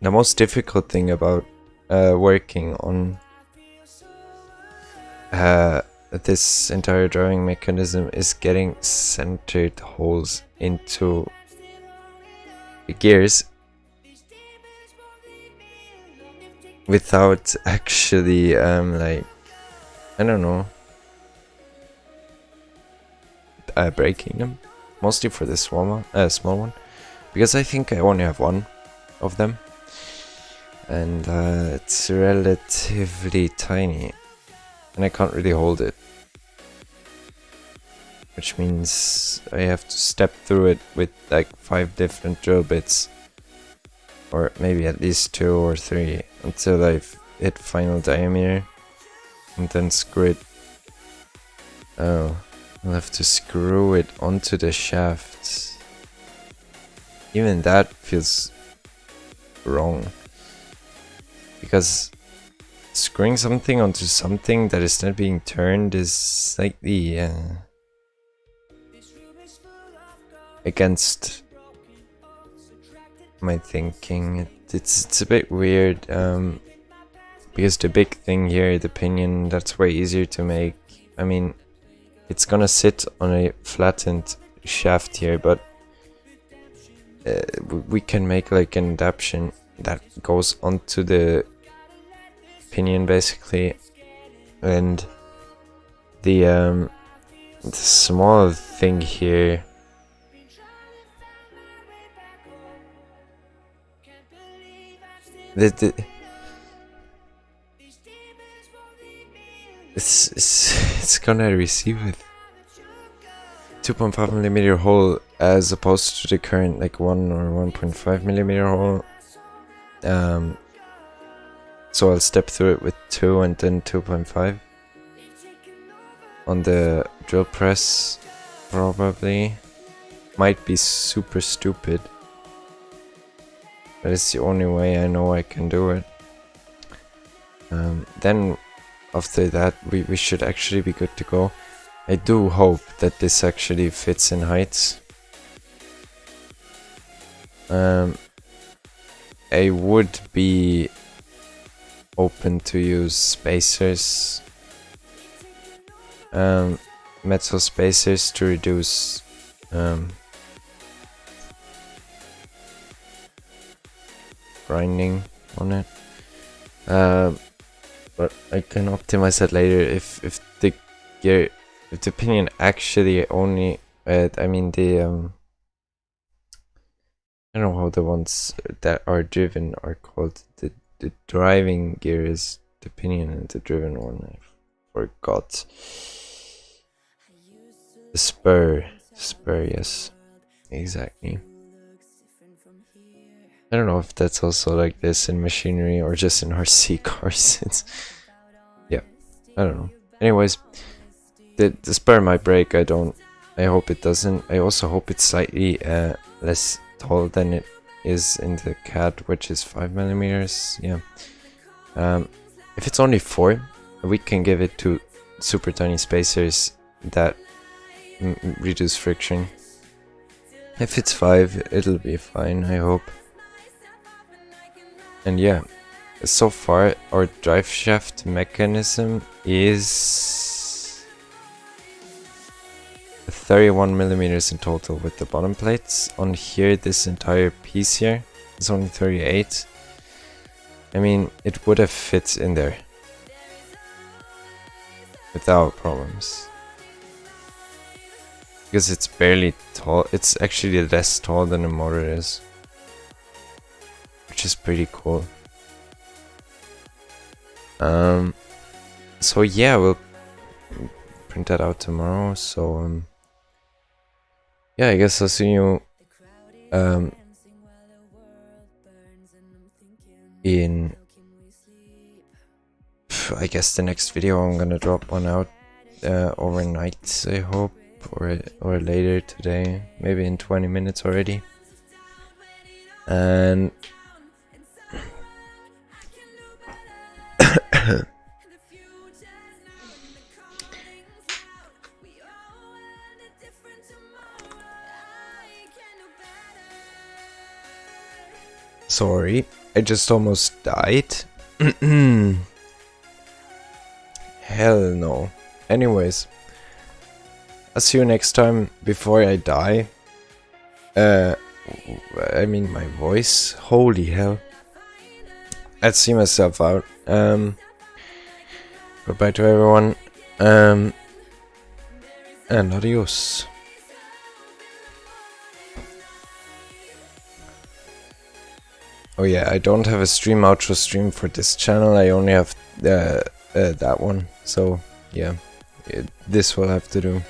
The most difficult thing about working on this entire drawing mechanism is getting centered holes into the gears without actually like, I don't know, breaking them. Mostly for this small one, because I think I only have one of them, and it's relatively tiny, and I can't really hold it, which means I have to step through it with like 5 different drill bits, or maybe at least 2 or 3, until I've hit final diameter, and then screw it. Oh, I'll have to screw it onto the shaft. Even that feels wrong, because screwing something onto something that is not being turned is slightly against my thinking. It's a bit weird, because the big thing here, the pinion, that's way easier to make. I mean, it's gonna sit on a flattened shaft here, but we can make like an adaptation that goes onto the pinion basically, and the small thing here, it's gonna receive it 2.5mm hole as opposed to the current like 1 or 1.5mm hole. So I'll step through it with 2 and then 2.5 on the drill press, probably. Might be super stupid, but it's the only way I know I can do it. Then after that we should actually be good to go. I do hope that this actually fits in heights. I would be open to use spacers, metal spacers to reduce grinding on it. But I can optimize that later if the gear, if the pinion actually only, I mean the I don't know how the ones that are driven are called. The driving gear is the pinion and the driven one, I forgot. The spur, yes, exactly. I don't know if that's also like this in machinery or just in RC cars. Yeah, I don't know. Anyways, the spur might break. I hope it doesn't. I also hope it's slightly less tall than it is in the CAD, which is 5mm. Yeah. If it's only 4, we can give it to super tiny spacers that reduce friction. If it's 5, it'll be fine, I hope. And yeah, so far our drive shaft mechanism is 31mm in total with the bottom plates. On here, this entire piece here is only 38. I mean, it would have fit in there without problems. Because it's barely tall. It's actually less tall than the motor is, which is pretty cool. So yeah, we'll print that out tomorrow. So yeah, I guess I'll see you in, I guess, the next video. I'm gonna drop one out overnight, I hope, or later today, maybe in 20 minutes already. And sorry, I just almost died. Hell no. Anyways, I'll see you next time. Before I die, I mean my voice, holy hell. I'd see myself out. Goodbye to everyone, and adios. Oh yeah, I don't have a outro stream for this channel. I only have that one. So yeah, this will have to do.